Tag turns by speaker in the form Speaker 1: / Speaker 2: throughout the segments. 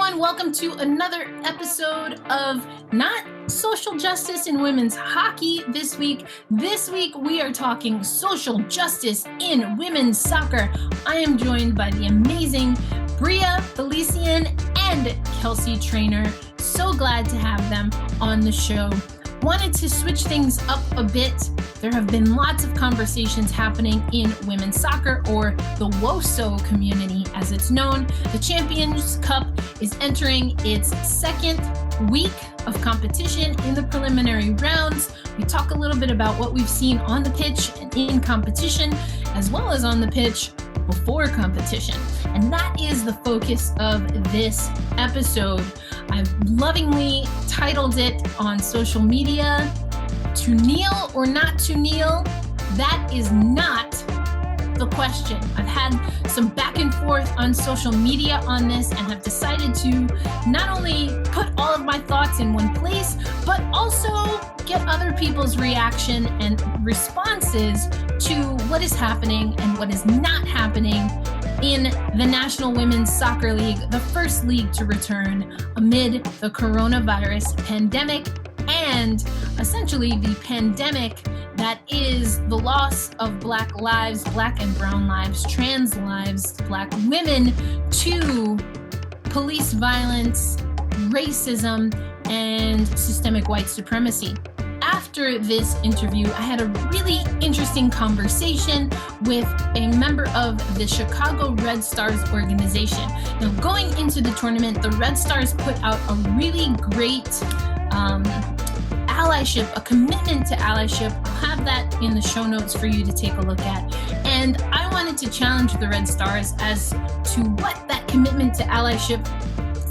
Speaker 1: everyone. Welcome to another episode of Not Social Justice in Women's Hockey this week. This week, we are talking social justice in women's soccer. I am joined by the amazing Bria Felicien and Kelsey Trainor. So glad to have them on the show. Wanted to switch things up a bit. There have been lots of conversations happening in women's soccer, or the WOSO community as it's known. The Champions Cup is entering its second week of competition in the preliminary rounds. We talk a little bit about what we've seen on the pitch and in competition, as well as on the pitch before competition. And that is the focus of this episode. I've lovingly titled it on social media, To Kneel or Not to Kneel? That is not the question. I've had some back and forth on social media on this and have decided to not only put all of my thoughts in one place, but also get other people's reaction and responses to what is happening and what is not happening in the National Women's Soccer League, the first league to return amid the coronavirus pandemic and essentially the pandemic that is the loss of Black lives, Black and brown lives, trans lives, Black women to police violence, racism, and systemic white supremacy. After this interview, I had a really interesting conversation with a member of the Chicago Red Stars organization. Now, going into the tournament, the Red Stars put out a really great allyship, a commitment to allyship. I'll have that in the show notes for you to take a look at. And I wanted to challenge the Red Stars as to what that commitment to allyship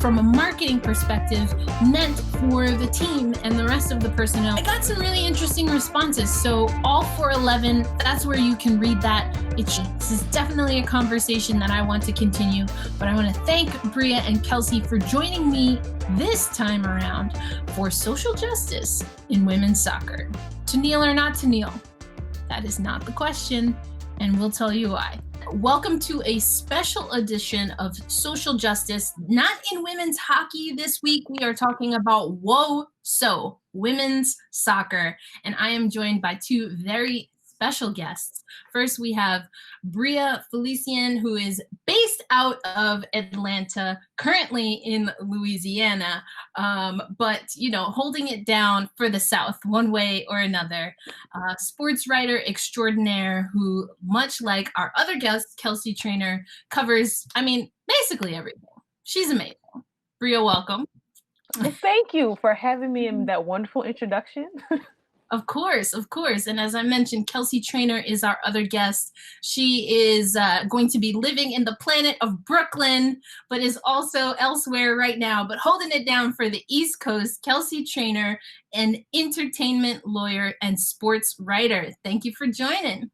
Speaker 1: from a marketing perspective meant for the team and the rest of the personnel. I got some really interesting responses. So all for 11, that's where you can read that. This is definitely a conversation that I want to continue, but I want to thank Bria and Kelsey for joining me this time around for social justice in women's soccer. To kneel or not to kneel? That is not the question, and we'll tell you why. Welcome to a special edition of Social Justice, not in women's hockey. This week, we are talking about WOSO, women's soccer, and I am joined by two very special guests. First, we have Bria Felicien, who is based out of Atlanta, currently in Louisiana, but, holding it down for the South one way or another. Sports writer extraordinaire who, much like our other guest, Kelsey Trainor, covers, basically everything. She's amazing. Bria, welcome.
Speaker 2: Well, thank you for having me in that wonderful introduction.
Speaker 1: Of course. And as I mentioned, Kelsey Trainor is our other guest. She is going to be living in the planet of Brooklyn, but is also elsewhere right now, but holding it down for the East Coast. Kelsey Trainor, an entertainment lawyer and sports writer. Thank you for joining.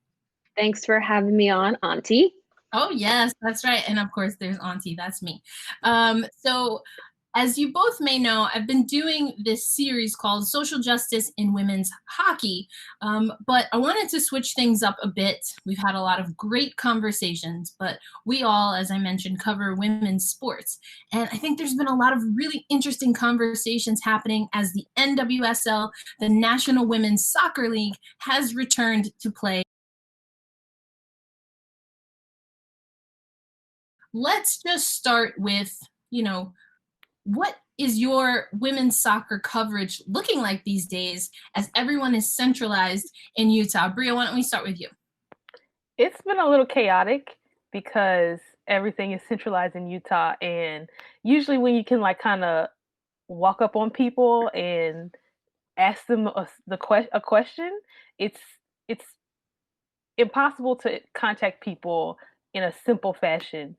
Speaker 3: Thanks for having me on, Auntie.
Speaker 1: Oh, yes, that's right. And of course, there's Auntie. That's me. So as you both may know, I've been doing this series called Social Justice in Women's Hockey, but I wanted to switch things up a bit. We've had a lot of great conversations, but we all, as I mentioned, cover women's sports. And I think there's been a lot of really interesting conversations happening as the NWSL, the National Women's Soccer League, has returned to play. Let's just start with, what is your women's soccer coverage looking like these days as everyone is centralized in Utah? Bria, why don't we start with you?
Speaker 2: It's been a little chaotic because everything is centralized in Utah, and usually when you can kind of walk up on people and ask them a question, it's impossible to contact people in a simple fashion,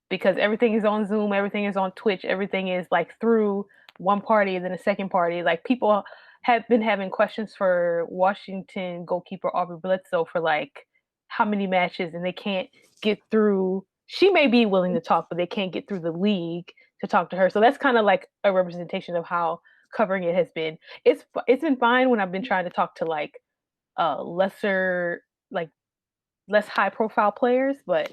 Speaker 2: because everything is on Zoom, everything is on Twitch, everything is through one party and then a second party. People have been having questions for Washington goalkeeper Aubrey Bledsoe for how many matches, and they can't get through. She may be willing to talk, but they can't get through the league to talk to her. So that's kind of a representation of how covering it has been. It's been fine when I've been trying to talk to lesser, less high profile players, but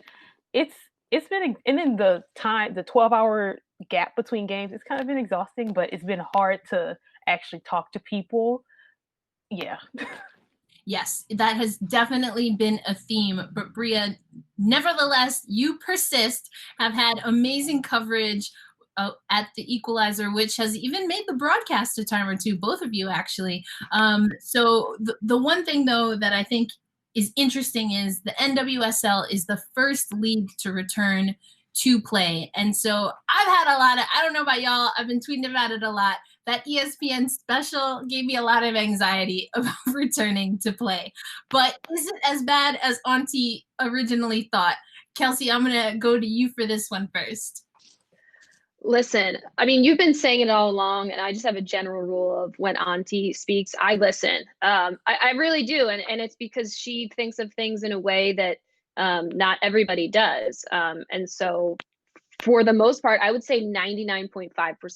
Speaker 2: it's been, and in the 12-hour gap between games, it's kind of been exhausting, but it's been hard to actually talk to people. Yeah.
Speaker 1: Yes, that has definitely been a theme. But Bria, nevertheless, you persist, have had amazing coverage at the Equalizer, which has even made the broadcast a time or two, both of you actually. So the one thing though that I think is interesting is the NWSL is the first league to return to play. And so I've had a lot of, I don't know about y'all, I've been tweeting about it a lot. That ESPN special gave me a lot of anxiety about returning to play. But is it as bad as Auntie originally thought? Kelsey, I'm going to go to you for this one first.
Speaker 3: Listen, I mean, you've been saying it all along, and I just have a general rule of when Auntie speaks, I listen. I really do. And it's because she thinks of things in a way that not everybody does. And so for the most part, I would say 99.5%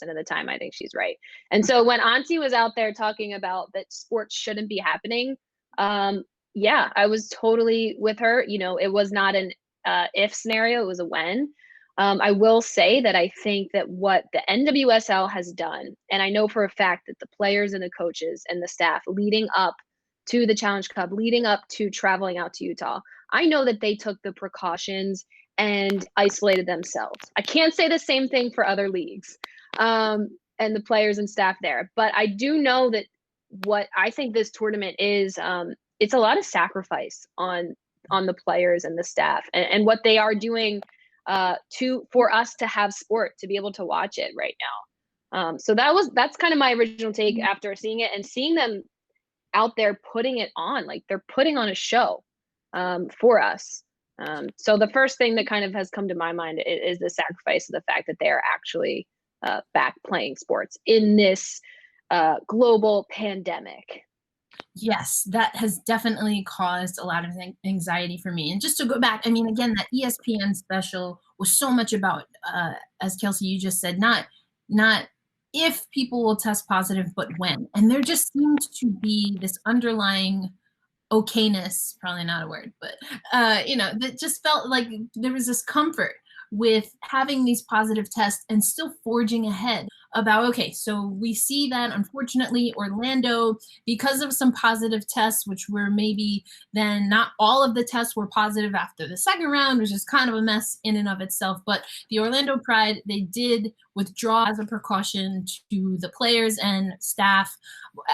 Speaker 3: of the time, I think she's right. And so when Auntie was out there talking about that sports shouldn't be happening, yeah, I was totally with her. You know, it was not an if scenario, it was a when. I will say that I think that what the NWSL has done, and I know for a fact that the players and the coaches and the staff leading up to the Challenge Cup, leading up to traveling out to Utah, I know that they took the precautions and isolated themselves. I can't say the same thing for other leagues and the players and staff there, but I do know that what I think this tournament is, it's a lot of sacrifice on the players and the staff and what they are doing for us to have sport, to be able to watch it right now. So that's kind of my original take after seeing it and seeing them out there putting it on, like they're putting on a show for us. So the first thing that kind of has come to my mind is the sacrifice of the fact that they are actually back playing sports in this global pandemic.
Speaker 1: Yes, that has definitely caused a lot of anxiety for me. And just to go back, I mean, again, that ESPN special was so much about, as Kelsey, you just said, not if people will test positive, but when. And there just seemed to be this underlying okayness, probably not a word, but, that just felt like there was this comfort with having these positive tests and still forging ahead about, okay, so we see that unfortunately Orlando, because of some positive tests, which were maybe then not all of the tests were positive after the second round, which is kind of a mess in and of itself. But the Orlando Pride, they did withdraw as a precaution to the players and staff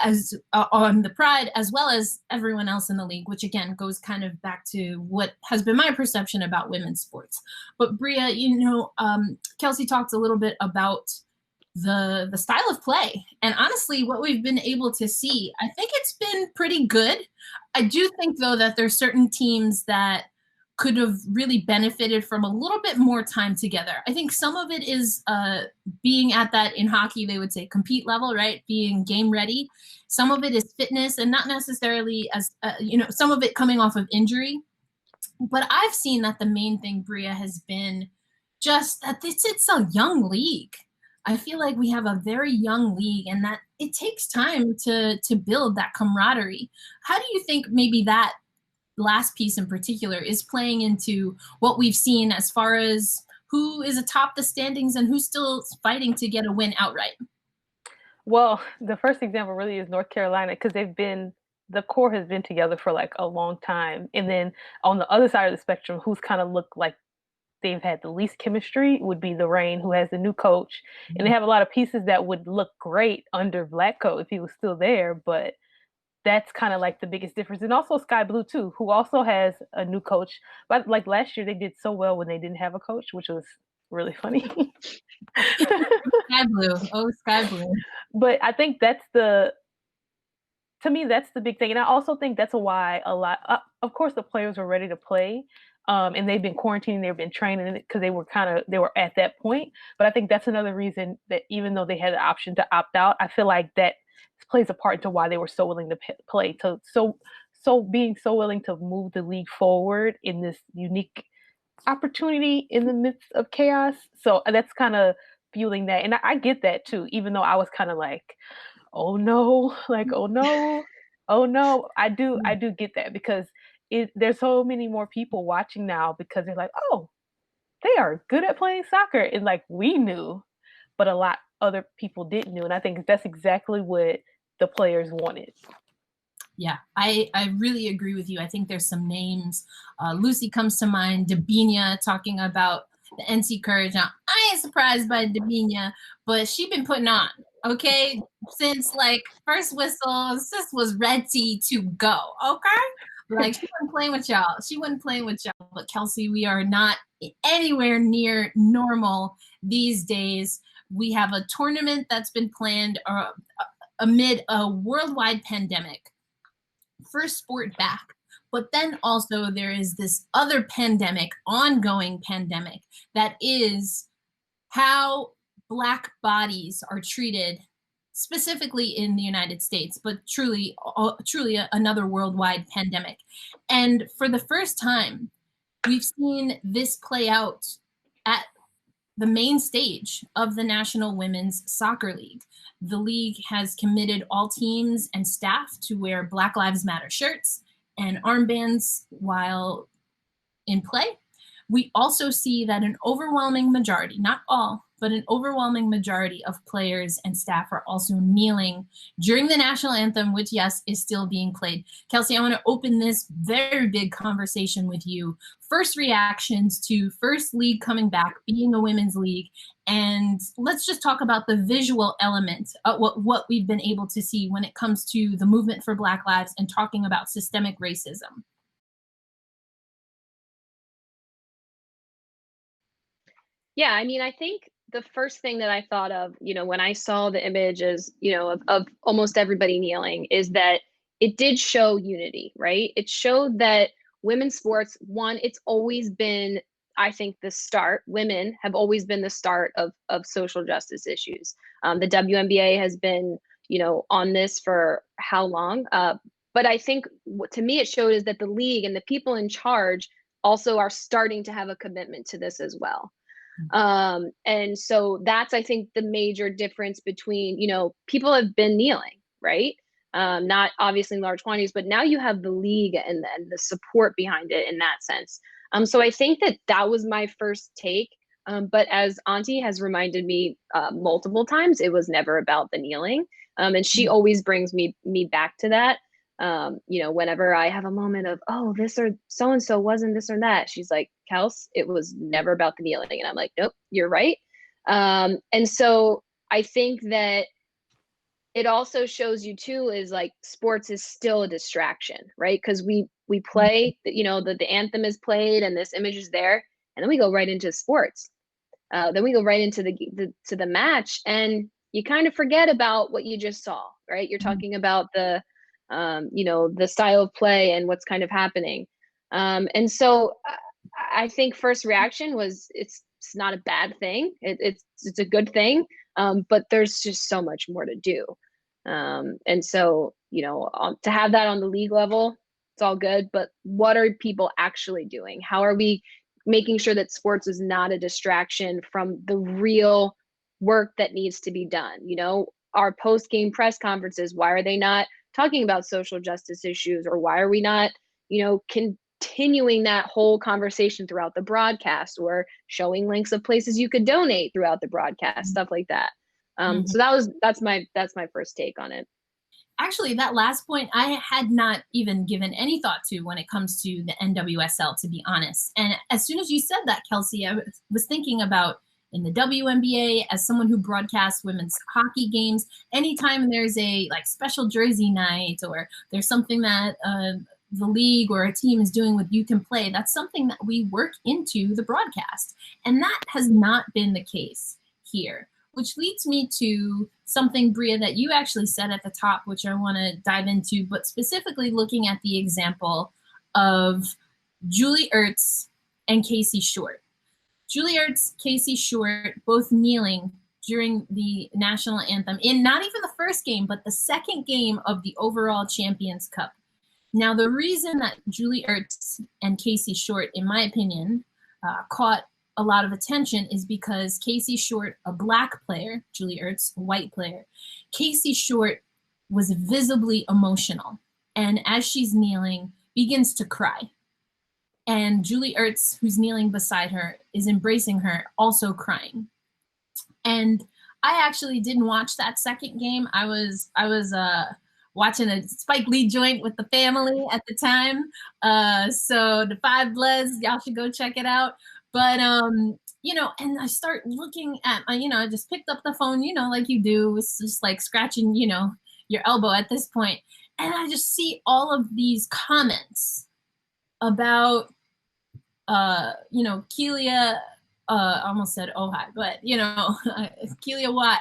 Speaker 1: as on the Pride, as well as everyone else in the league, which again goes kind of back to what has been my perception about women's sports. But Bria, Kelsey talked a little bit about the style of play, and honestly what we've been able to see, I think it's been pretty good. I do think though that there's certain teams that could have really benefited from a little bit more time together. I think some of it is being at that, in hockey they would say compete level, right? Being game ready. Some of it is fitness, and not necessarily as some of it coming off of injury. But I've seen that the main thing, Bria, has been just that it's a young league. I feel like we have a very young league, and that it takes time to build that camaraderie. How do you think maybe that last piece in particular is playing into what we've seen as far as who is atop the standings and who's still fighting to get a win outright?
Speaker 2: Well, the first example really is North Carolina, because the core has been together for like a long time. And then on the other side of the spectrum, who's kind of looked like they've had the least chemistry would be the Reign, who has the new coach. And they have a lot of pieces that would look great under Vlatko if he was still there, but that's kind of like the biggest difference. And also Sky Blue too, who also has a new coach. But like last year, they did so well when they didn't have a coach, which was really funny.
Speaker 1: Sky Blue. Oh, Sky Blue.
Speaker 2: But I think to me, that's the big thing. And I also think that's why a lot, of course, the players were ready to play. And they've been quarantining, they've been training because they were at that point. But I think that's another reason that even though they had the option to opt out, I feel like that plays a part into why they were so willing to play. So being so willing to move the league forward in this unique opportunity in the midst of chaos. So that's kind of fueling that. And I get that too, even though I was kind of like, oh no, oh no. I do get that, because there's so many more people watching now because they're like, oh, they are good at playing soccer. And like we knew, but a lot other people didn't do. And I think that's exactly what the players wanted.
Speaker 1: Yeah, I really agree with you. I think there's some names. Lucy comes to mind, Dabinia talking about the NC Courage. Now, I ain't surprised by Dabinia, but she been putting on, okay? Since like first whistle, sis was ready to go, okay? Like she wasn't playing with y'all. She wasn't playing with y'all. But Kelsey, we are not anywhere near normal these days. We have a tournament that's been planned amid a worldwide pandemic. First sport back, but then also there is this other pandemic, ongoing pandemic, that is how Black bodies are treated, specifically in the United States, but truly another worldwide pandemic. And for the first time, we've seen this play out at the main stage of the National Women's Soccer League. The league has committed all teams and staff to wear Black Lives Matter shirts and armbands while in play. We also see that an overwhelming majority, not all, but an overwhelming majority of players and staff are also kneeling during the National Anthem, which, yes, is still being played. Kelsey, I want to open this very big conversation with you. First reactions to first league coming back, being a women's league, and let's just talk about the visual element of what we've been able to see when it comes to the movement for Black lives and talking about systemic racism.
Speaker 3: Yeah, I mean, I think the first thing that I thought of, when I saw the images, of almost everybody kneeling, is that it did show unity, right? It showed that women's sports, one, it's always been, I think, the start. Women have always been the start of social justice issues. The WNBA has been, on this for how long? But I think to me, it showed is that the league and the people in charge also are starting to have a commitment to this as well. And so that's, I think, the major difference between, people have been kneeling, right? Not obviously in large quantities, but now you have the league and the support behind it in that sense. So I think that was my first take. But as Auntie has reminded me multiple times, it was never about the kneeling. And she always brings me back to that. Whenever I have a moment of, oh, this or so-and-so wasn't this or that, she's like, Kels, it was never about the kneeling. And I'm like, nope, you're right. And so I think that it also shows you too, is like sports is still a distraction, right? Because we play, the anthem is played and this image is there, and then we go right into sports. Then we go right into the match, and you kind of forget about what you just saw, right? You're talking about the style of play and what's kind of happening. And so I think first reaction was it's not a bad thing. It's a good thing. But there's just so much more to do. And so, to have that on the league level, it's all good. But what are people actually doing? How are we making sure that sports is not a distraction from the real work that needs to be done? Our post-game press conferences, why are they not talking about social justice issues, or why are we not, continuing that whole conversation throughout the broadcast, or showing links of places you could donate throughout the broadcast, stuff like that. So that's my first take on it.
Speaker 1: Actually, that last point I had not even given any thought to when it comes to the NWSL, to be honest. And as soon as you said that, Kelsey, I was thinking about in the WNBA, as someone who broadcasts women's hockey games, anytime there's a special jersey night, or there's something that the league or a team is doing with You Can Play, that's something that we work into the broadcast. And that has not been the case here, which leads me to something, Bria, that you actually said at the top, which I want to dive into, but specifically looking at the example of Julie Ertz and Casey Short. Julie Ertz, Casey Short, both kneeling during the National Anthem in not even the first game, but the second game of the overall Champions Cup. Now, the reason that Julie Ertz and Casey Short, in my opinion, caught a lot of attention is because Casey Short, a Black player, Julie Ertz, a white player, Casey Short was visibly emotional. And as she's kneeling, begins to cry. And Julie Ertz, who's kneeling beside her, is embracing her, also crying. And I actually didn't watch that second game. I was watching a Spike Lee joint with the family at the time. So the Five Bloods, y'all should go check it out. But you know, and I start looking at my, you know, I just picked up the phone, you know, like you do. It's just like scratching, you know, your elbow at this point. And I just see all of these comments about you know, Kelia, I almost said Ojai, but you know, Kelia Watt,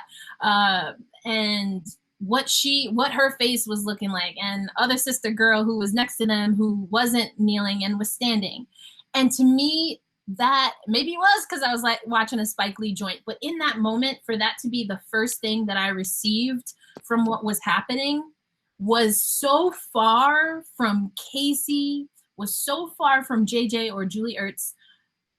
Speaker 1: and what her face was looking like, and other sister girl who was next to them who wasn't kneeling and was standing. And to me, that maybe it was because I was like watching a Spike Lee joint, but in that moment, for that to be the first thing that I received from what was happening was so far from Casey, was so far from JJ or Julie Ertz,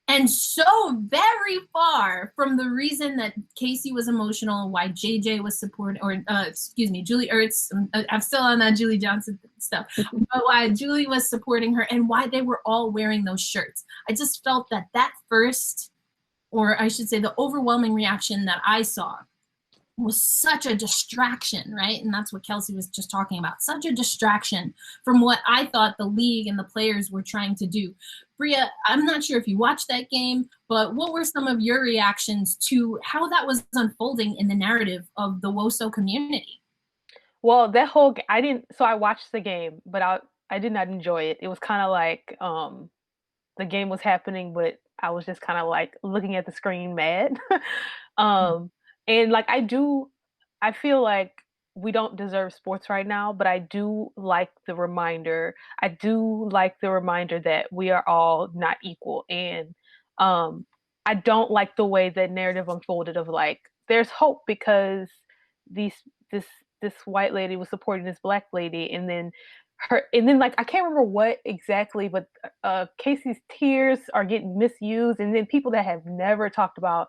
Speaker 1: and so very far from the reason that Casey was emotional, why JJ was supporting, or excuse me, Julie Ertz, I'm still on that Julie Johnson stuff, but why Julie was supporting her and why they were all wearing those shirts. I just felt that that first, or I should say the overwhelming reaction that I saw was such a distraction, right? And that's what Kelsey was just talking about. Such a distraction from what I thought the league and the players were trying to do. Bria, I'm not sure if you watched that game, but what were some of your reactions to how that was unfolding in the narrative of the WOSO community?
Speaker 2: Well, that whole I watched the game, but I did not enjoy it. It was kind of like the game was happening, but I was just kind of like looking at the screen mad. And like I feel like we don't deserve sports right now, but I do like the reminder. I do like the reminder that we are all not equal. And I don't like the way that narrative unfolded of like there's hope because these this white lady was supporting this black lady, and then like I can't remember what exactly, but Casey's tears are getting misused, and then people that have never talked about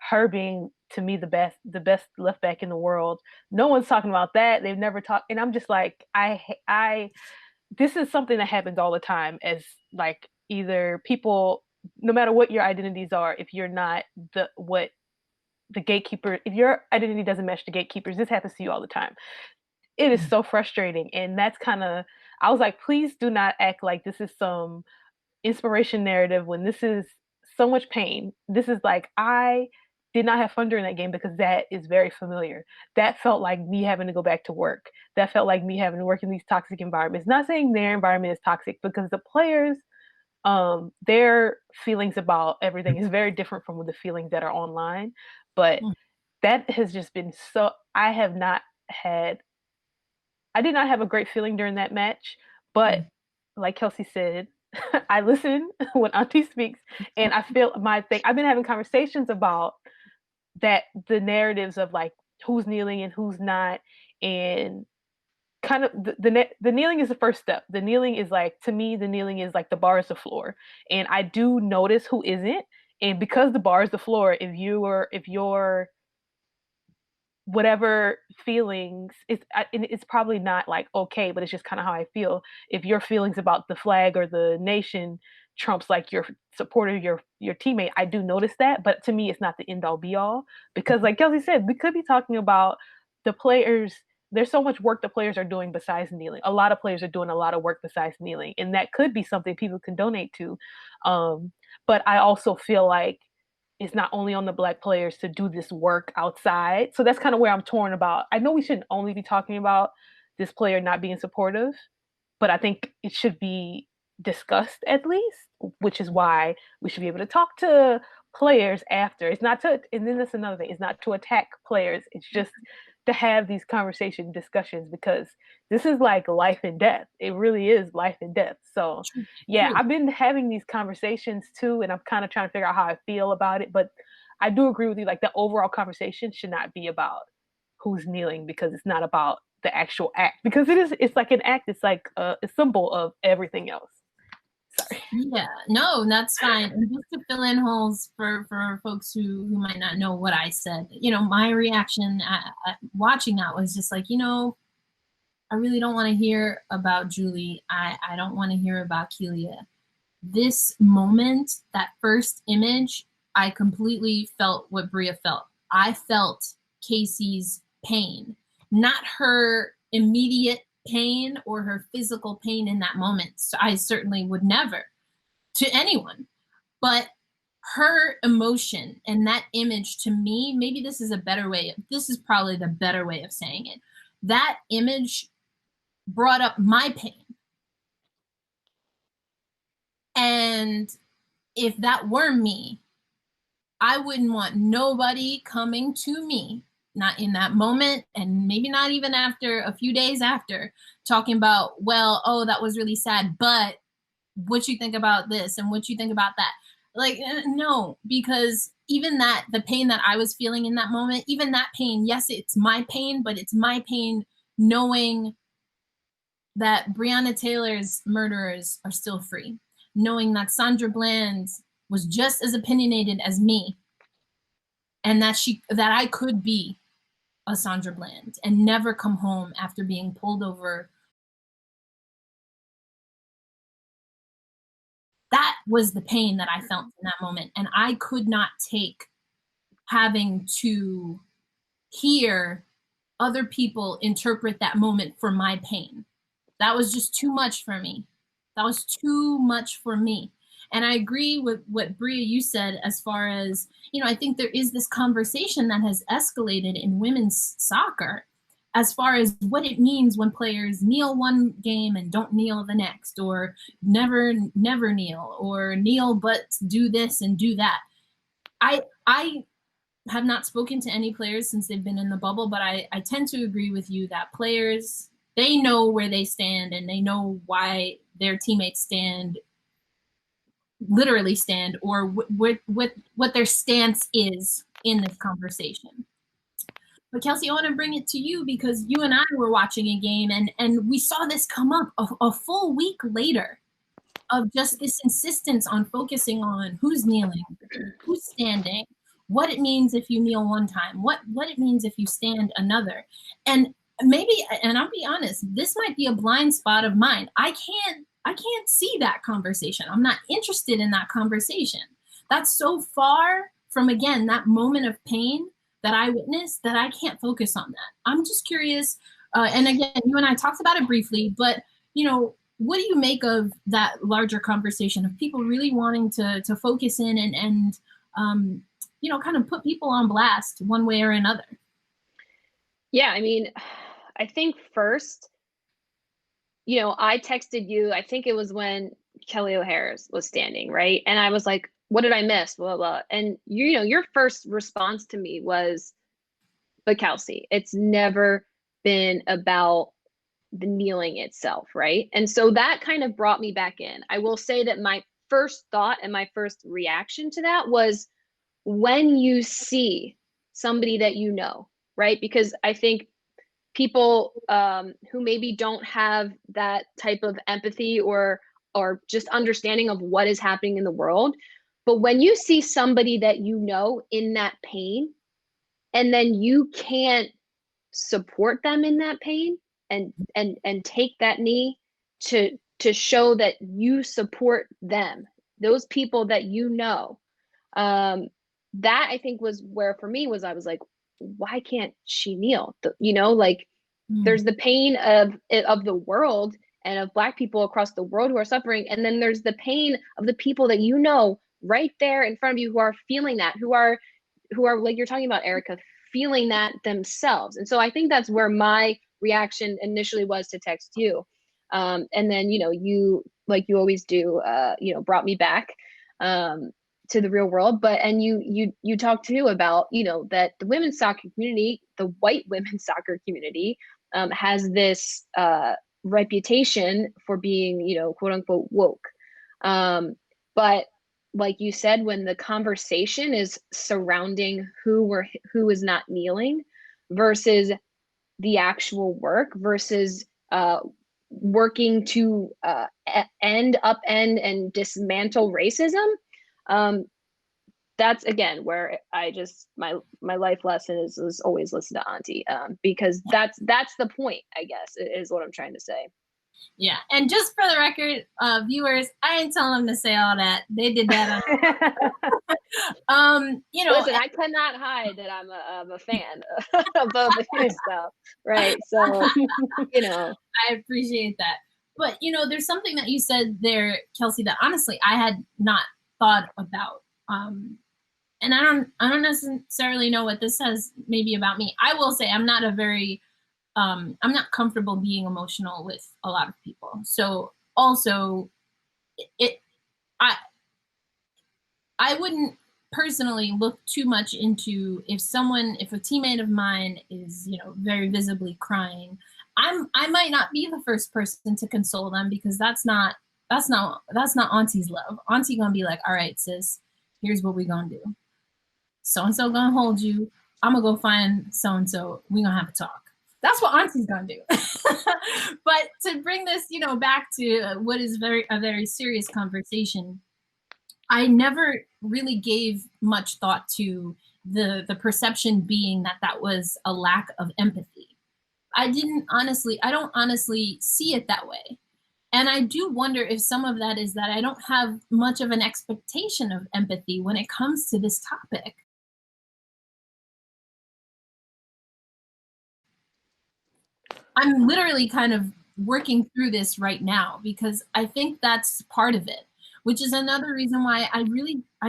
Speaker 2: her being, to me, the best left back in the world. No one's talking about that. They've never talked, and I'm just like, I this is something that happens all the time as like either people, no matter what your identities are, if you're not the gatekeeper, if your identity doesn't match the gatekeepers, this happens to you all the time. It is so frustrating, and that's kind of, I was like, please do not act like this is some inspiration narrative when this is so much pain. This is like, I did not have fun during that game because that is very familiar. That felt like me having to go back to work. That felt like me having to work in these toxic environments. Not saying their environment is toxic, because the players, their feelings about everything is very different from the feelings that are online. But that has just been so, I did not have a great feeling during that match, but like Kelsey said, I listen when Auntie speaks, and I feel I've been having conversations about that, the narratives of like who's kneeling and who's not, and kind of the kneeling is the first step. The kneeling is like, to me, the kneeling is like the bar is the floor, and I do notice who isn't, and because the bar is the floor, if you're whatever feelings, it's probably not like okay, but it's just kind of how I feel. If your feelings about the flag or the nation trumps like your supporter, your teammate, I do notice that, but to me it's not the end all be all, because like Kelsey said, we could be talking about the players. There's so much work the players are doing besides kneeling. A lot of players are doing a lot of work besides kneeling, and that could be something people can donate to. But I also feel like it's not only on the black players to do this work outside. So that's kind of where I'm torn about. I know we shouldn't only be talking about this player not being supportive, but I think it should be discussed at least, which is why we should be able to talk to players after. It's not to, and then that's another thing, it's not to attack players. It's just to have these discussions, because this is like life and death. It really is life and death. So yeah, I've been having these conversations too, and I'm kind of trying to figure out how I feel about it. But I do agree with you, like the overall conversation should not be about who's kneeling, because it's not about the actual act, because it's like an act. It's like a symbol of everything else. Sorry.
Speaker 1: Yeah, no, that's fine. And just to fill in holes for folks who might not know what I said, you know, my reaction at watching that was just like, you know, I really don't want to hear about Julie. I don't want to hear about Kelia. This moment, that first image, I completely felt what Bria felt. I felt Casey's pain, not her immediate pain or her physical pain in that moment. So I certainly would never to anyone, but her emotion and that image to me, maybe this is probably the better way of saying it. That image brought up my pain. And if that were me, I wouldn't want nobody coming to me, not in that moment, and maybe not even after a few days after, talking about, well, oh, that was really sad, but what you think about this and what you think about that. Like, no, because even that, the pain that I was feeling in that moment, even that pain, yes, it's my pain, but it's my pain knowing that Breonna Taylor's murderers are still free, knowing that Sandra Bland was just as opinionated as me, and that I could be a Sandra Bland and never come home after being pulled over. That was the pain that I felt in that moment. And I could not take having to hear other people interpret that moment for my pain. That was just too much for me. That was too much for me. And I agree with what Bria, you said, as far as, I think there is this conversation that has escalated in women's soccer as far as what it means when players kneel one game and don't kneel the next, or never kneel, or kneel but do this and do that. I have not spoken to any players since they've been in the bubble, but I tend to agree with you that players, they know where they stand and they know why their teammates literally stand, or what their stance is in this conversation. But Kelsey, I want to bring it to you because you and I were watching a game and we saw this come up a full week later, of just this insistence on focusing on who's kneeling, who's standing, what it means if you kneel one time, what it means if you stand another. And maybe, and I'll be honest, this might be a blind spot of mine. I can't see that conversation. I'm not interested in that conversation. That's so far from, again, that moment of pain that I witnessed, that I can't focus on that. I'm just curious, and again, you and I talked about it briefly, but what do you make of that larger conversation of people really wanting to focus in and kind of put people on blast one way or another?
Speaker 3: Yeah, I mean, I think first, I texted you, I think it was when Kelly O'Hare was standing, right? And I was like, what did I miss? Blah, blah, blah. And your first response to me was, but Kelsey, it's never been about the kneeling itself, right? And so that kind of brought me back in. I will say that my first thought and my first reaction to that was when you see somebody that right? Because I think people who maybe don't have that type of empathy or just understanding of what is happening in the world, but when you see somebody that in that pain, and then you can't support them in that pain and take that knee to show that you support them, those people that that I think was where for me was, I was like, why can't she kneel? There's the pain of the world and of Black people across the world who are suffering, and then there's the pain of the people that right there in front of you who are feeling that, who are like you're talking about, Erica, feeling that themselves. And so I think that's where my reaction initially was to text you. And then, you, like you always do, brought me back to the real world. And you talked too about, that the women's soccer community, the white women's soccer community, has this reputation for being, quote unquote, woke. But like you said, when the conversation is surrounding who is not kneeling versus the actual work versus working to upend and dismantle racism, that's again where I just my life lesson is always listen to Auntie, because that's the point, I guess, is what I'm trying to say.
Speaker 1: Yeah, and just for the record, viewers, I ain't telling them to say all that. They did that. You know,
Speaker 3: listen, I cannot hide that I'm a fan of both of you, so right. So, you know,
Speaker 1: I appreciate that. But you know, there's something that you said there, Kelsey, that honestly I had not thought about. And I don't necessarily know what this says maybe about me. I will say I'm not a very I'm not comfortable being emotional with a lot of people. So also it I wouldn't personally look too much into if a teammate of mine is, you know, very visibly crying, I might not be the first person to console them, because that's not auntie's love. Auntie gonna be like, all right, sis, here's what we gonna do. So-and-so gonna hold you. I'm gonna go find so-and-so. We gonna have a talk. That's what auntie's gonna do. But to bring this, you know, back to what is a very serious conversation, I never really gave much thought to the perception being that was a lack of empathy. I don't honestly see it that way. And I do wonder if some of that is that I don't have much of an expectation of empathy when it comes to this topic. I'm literally kind of working through this right now, because I think that's part of it, which is another reason why I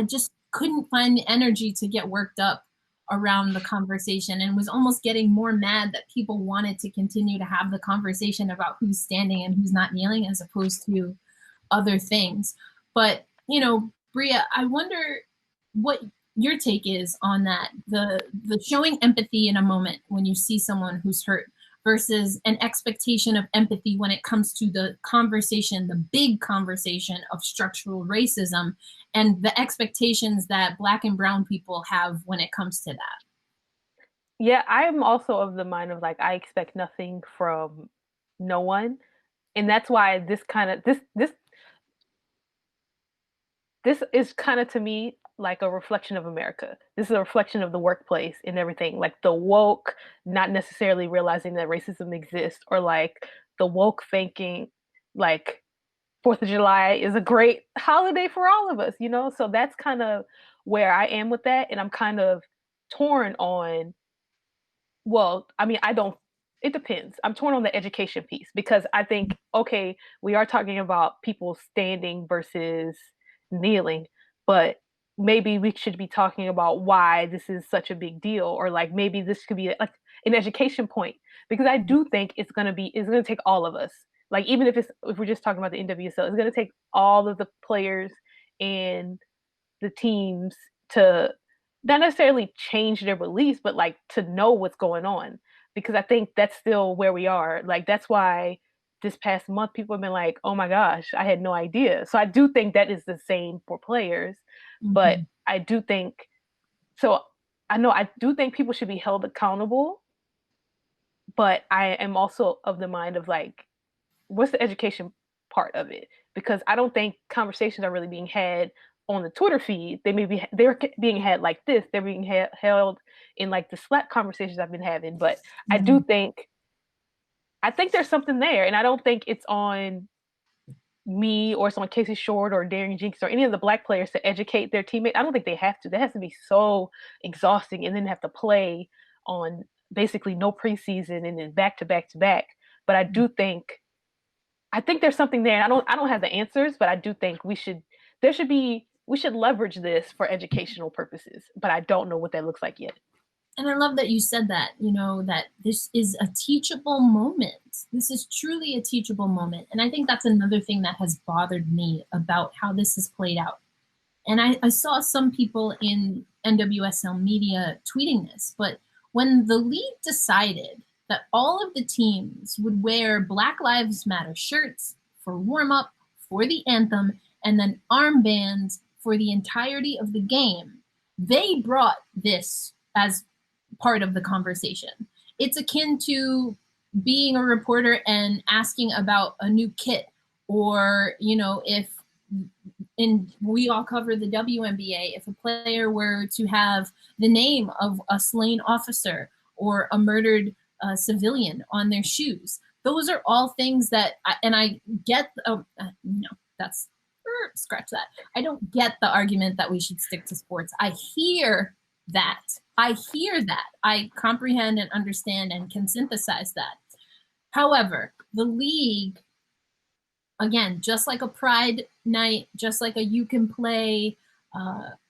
Speaker 1: just couldn't find the energy to get worked up around the conversation, and was almost getting more mad that people wanted to continue to have the conversation about who's standing and who's not kneeling, as opposed to other things. But, you know, Bria, I wonder what your take is on that, the showing empathy in a moment when you see someone who's hurt, versus an expectation of empathy when it comes to the conversation, the big conversation of structural racism, and the expectations that Black and brown people have when it comes to that.
Speaker 2: Yeah, I'm also of the mind of like, I expect nothing from no one. And that's why this is kind of, to me, like a reflection of America. This is a reflection of the workplace and everything. Like the woke not necessarily realizing that racism exists, or like the woke thinking like 4th of July is a great holiday for all of us, you know? So that's kind of where I am with that. And I'm kind of torn on, well, I mean, it depends. I'm torn on the education piece, because I think, okay, we are talking about people standing versus kneeling, but maybe we should be talking about why this is such a big deal, or like maybe this could be like an education point, because I do think it's going to take all of us. Like, even if we're just talking about the NWSL, it's going to take all of the players and the teams to not necessarily change their beliefs, but like to know what's going on. Because I think that's still where we are. Like, that's why this past month people have been like, oh my gosh, I had no idea. So I do think that is the same for players. But I do think, so I do think people should be held accountable. But I am also of the mind of like, what's the education part of it? Because I don't think conversations are really being had on the Twitter feed. They're being had like this. They're being held in like the Slack conversations I've been having. But I think there's something there, and I don't think it's on me or it's on Casey Short or Darian Jenkins or any of the Black players to educate their teammates. I don't think they have to. That has to be so exhausting, and then have to play on basically no preseason and then back to back to back. But I think there's something there. I don't have the answers, but I do think we should leverage this for educational purposes, but I don't know what that looks like yet.
Speaker 1: And I love that you said that, you know, that this is a teachable moment. This is truly a teachable moment. And I think that's another thing that has bothered me about how this has played out. And I saw some people in NWSL media tweeting this, but when the league decided that all of the teams would wear Black Lives Matter shirts for warm-up, for the anthem, and then armbands for the entirety of the game, they brought this as part of the conversation. It's akin to being a reporter and asking about a new kit, or, you know, we all cover the WNBA, if a player were to have the name of a slain officer or a murdered civilian on their shoes, those are all things that, I get, no, that's, scratch that. I don't get the argument that we should stick to sports. I hear that. I comprehend and understand and can synthesize that. However, the league, again, just like a Pride night, just like a You Can Play,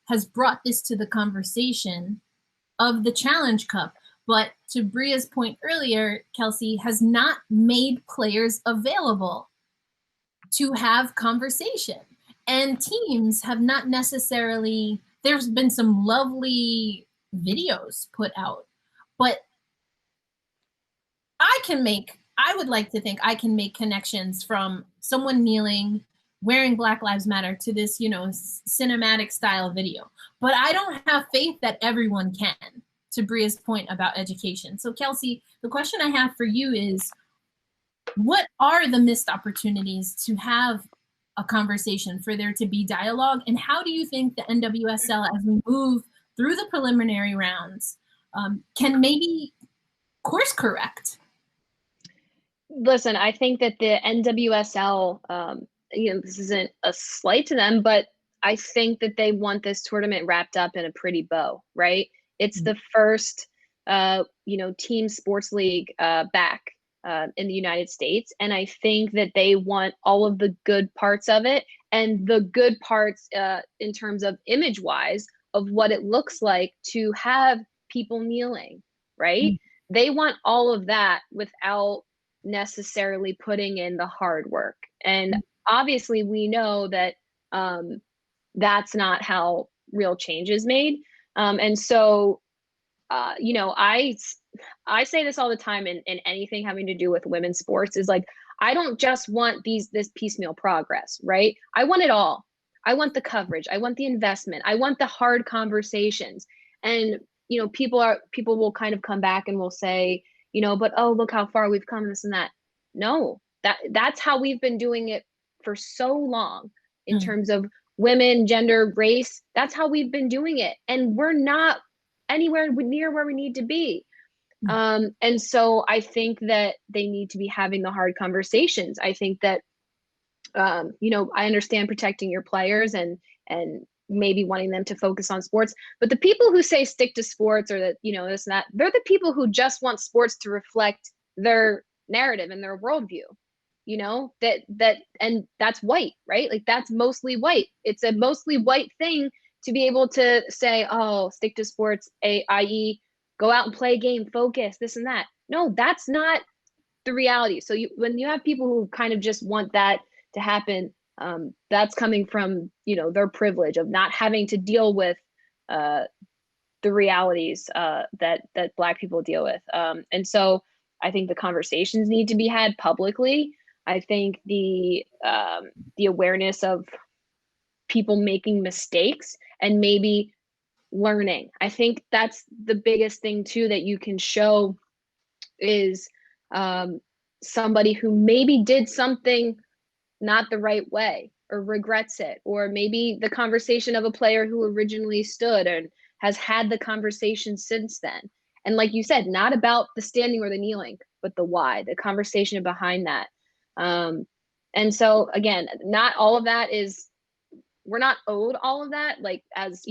Speaker 1: has brought this to the conversation of the Challenge Cup. But to Bria's point earlier, Kelsey, has not made players available to have conversation. And teams have not necessarily, there's been some lovely videos put out, but I would like to think I can make connections from someone kneeling, wearing Black Lives Matter to this, cinematic style video. But I don't have faith that everyone can, to Bria's point about education. So Kelsey, the question I have for you is, what are the missed opportunities to have a conversation, for there to be dialogue? And how do you think the NWSL, as we move through the preliminary rounds, can maybe course correct?
Speaker 3: Listen, I think that the NWSL, this isn't a slight to them, but I think that they want this tournament wrapped up in a pretty bow, right? It's the first, team sports league back in the United States. And I think that they want all of the good parts of it, and the good parts in terms of image-wise of what it looks like to have people kneeling, right? Mm-hmm. They want all of that without necessarily putting in the hard work. And obviously we know that that's not how real change is made. And so, I say this all the time in anything having to do with women's sports, is like, I don't just want this piecemeal progress, right? I want it all. I want the coverage. I want the investment. I want the hard conversations. And, people will kind of come back and will say, but oh, look how far we've come, this and that. No, that's how we've been doing it for so long in terms of women, gender, race. That's how we've been doing it. And we're not anywhere near where we need to be. And so I think that they need to be having the hard conversations. I think that, I understand protecting your players and maybe wanting them to focus on sports, but the people who say stick to sports, or that, this and that, they're the people who just want sports to reflect their narrative and their worldview, and that's white, right? Like, that's mostly white. It's a mostly white thing to be able to say, oh, stick to sports, i.e. go out and play a game, focus, this and that. No, that's not the reality. So when you have people who kind of just want that to happen, that's coming from, their privilege of not having to deal with the realities that Black people deal with. And so I think the conversations need to be had publicly. I think the awareness of people making mistakes and maybe learning. I think that's the biggest thing too, that you can show is somebody who maybe did something not the right way or regrets it, or maybe the conversation of a player who originally stood and has had the conversation since then. And like you said, not about the standing or the kneeling, but the why, the conversation behind that. And so again, not all of that is, we're not owed all of that, like, as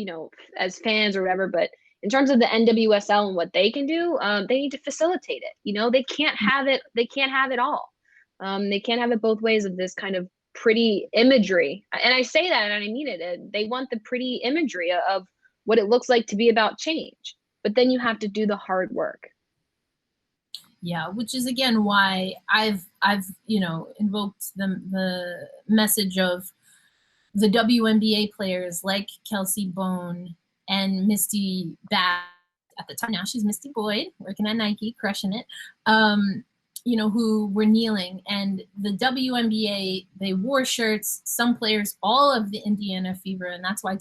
Speaker 3: as fans or whatever, but in terms of the NWSL and what they can do, they need to facilitate it. They can't have it. They can't have it all. They can't have it both ways of this kind of pretty imagery. And I say that, and I mean it. They want the pretty imagery of what it looks like to be about change, but then you have to do the hard work.
Speaker 1: Yeah, which is again why I've invoked the message of the WNBA players like Kelsey Bone and Misty Bass at the time. Now she's Misty Boyd, working at Nike, crushing it. Who were kneeling, and the WNBA, they wore shirts. Some players, all of the Indiana Fever, and that's why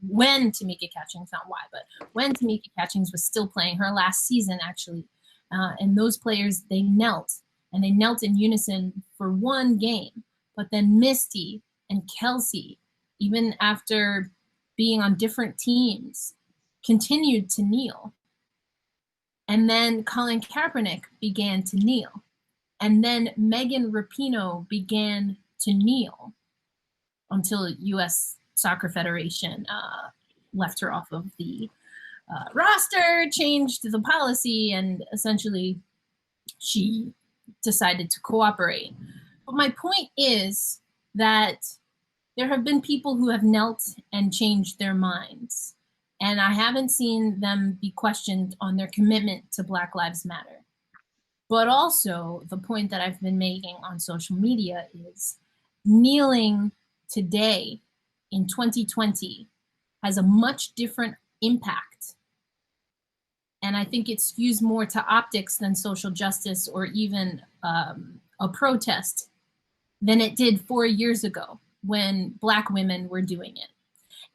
Speaker 1: when Tamika Catchings, not why, but when Tamika Catchings was still playing her last season, actually, and those players, they knelt in unison for one game. But then Misty and Kelsey, even after being on different teams, continued to kneel. And then Colin Kaepernick began to kneel. And then Megan Rapinoe began to kneel until U.S. Soccer Federation left her off of the roster, changed the policy, and essentially she decided to cooperate. But my point is that there have been people who have knelt and changed their minds, and I haven't seen them be questioned on their commitment to Black Lives Matter. But also, the point that I've been making on social media is kneeling today in 2020 has a much different impact. And I think it skews more to optics than social justice or even a protest than it did 4 years ago when Black women were doing it.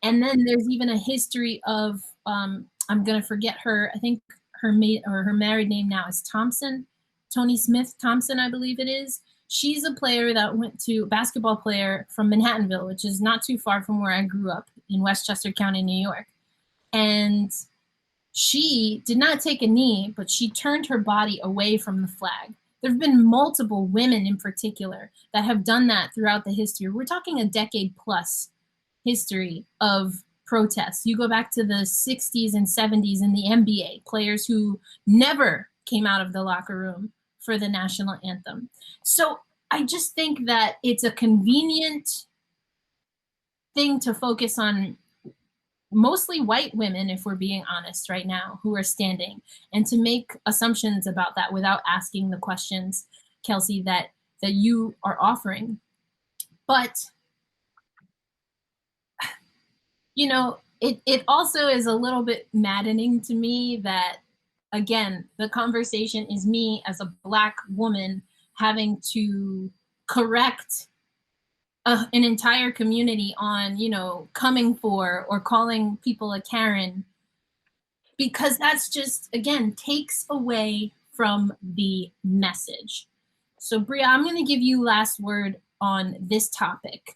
Speaker 1: And then there's even a history of, I'm gonna forget her, I think her married name now is Thompson, Tony Smith Thompson, I believe it is. She's a player that went to, basketball player from Manhattanville, which is not too far from where I grew up in Westchester County, New York. And she did not take a knee, but she turned her body away from the flag. There have been multiple women in particular that have done that throughout the history. We're talking a decade plus history of protests. You go back to the 60s and 70s in the NBA, players who never came out of the locker room for the national anthem. So I just think that it's a convenient thing to focus on mostly white women, if we're being honest right now, who are standing, and to make assumptions about that without asking the questions, Kelsey, that you are offering. But, you know, it also is a little bit maddening to me that, again, the conversation is me as a Black woman having to correct an entire community on, you know, coming for or calling people a Karen, because that's just, again, takes away from the message. So Bria, I'm going to give you last word on this topic.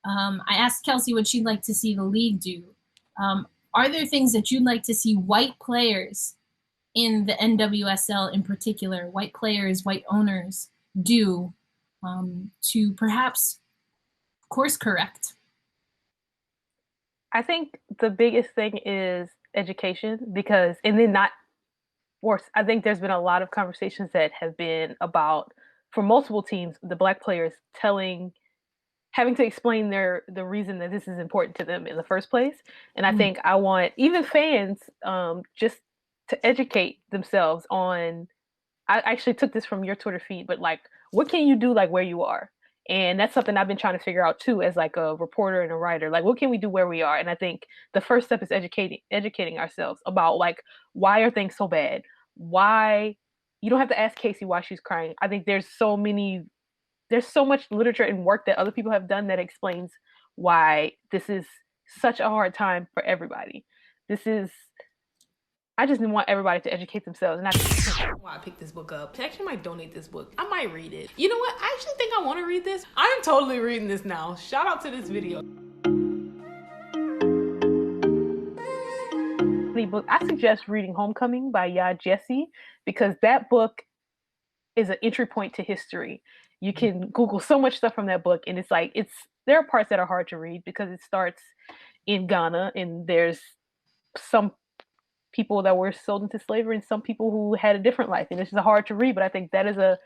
Speaker 1: I asked Kelsey what she'd like to see the league do. Are there things that you'd like to see white players in the NWSL in particular, white players, white owners, do to perhaps course correct?
Speaker 2: I think the biggest thing is education, because, and then not worse, I think there's been a lot of conversations that have been about, for multiple teams, the Black players having to explain the reason that this is important to them in the first place. And I think I want even fans just to educate themselves on, I actually took this from your Twitter feed, but like, what can you do like where you are? And that's something I've been trying to figure out too, as like a reporter and a writer. Like, what can we do where we are? And I think the first step is educating ourselves about like, why are things so bad? Why you don't have to ask Casey why she's crying. I think there's so much literature and work that other people have done that explains why this is such a hard time for everybody. I just want everybody to educate themselves. And
Speaker 4: why I picked this book up. I actually might donate this book. I might read it. You know what? I actually think I want to read this. I'm totally reading this now. Shout out to this video.
Speaker 2: Book. I suggest reading Homecoming by Ya Jesse, because that book is an entry point to history. You can Google so much stuff from that book, and there are parts that are hard to read because it starts in Ghana, and there's some people that were sold into slavery and some people who had a different life, and it's just hard to read, but I think that is a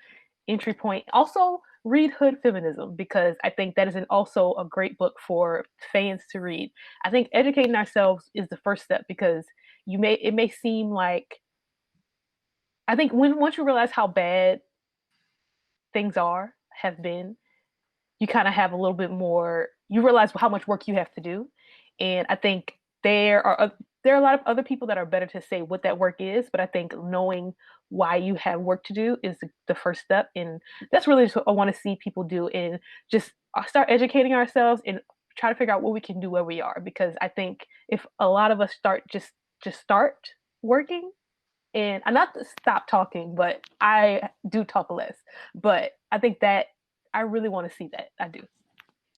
Speaker 2: entry point. Also, read Hood Feminism, because I think that is also a great book for fans to read. I think educating ourselves is the first step, because it may seem like, I think once you realize how bad things have been, you kind of have a little bit more, you realize how much work you have to do. And I think there are a lot of other people that are better to say what that work is, but I think knowing why you have work to do is the first step. And that's really just what I want to see people do, and just start educating ourselves and try to figure out what we can do where we are. Because I think if a lot of us start working, and I'm not to stop talking, but I do talk less, but I think that I really want to see that. I do.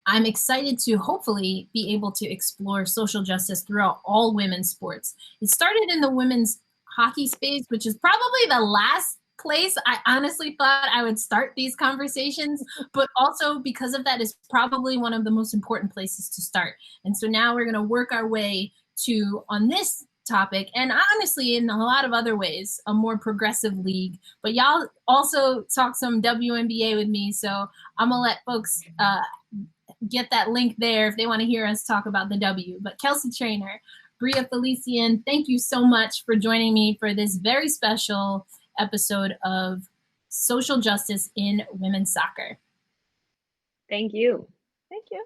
Speaker 1: I'm excited to hopefully be able to explore social justice throughout all women's sports. It started in the women's hockey space, which is probably the last place I honestly thought I would start these conversations, but also because of that is probably one of the most important places to start. And so now we're going to work our way to, on this topic, and honestly in a lot of other ways, a more progressive league. But y'all also talk some WNBA with me, so I'm gonna let folks get that link there if they want to hear us talk about the W. But Kelsey Trainor, Bria Felicien, thank you so much for joining me for this very special episode of Social Justice in Women's Soccer.
Speaker 3: Thank you.
Speaker 2: Thank you.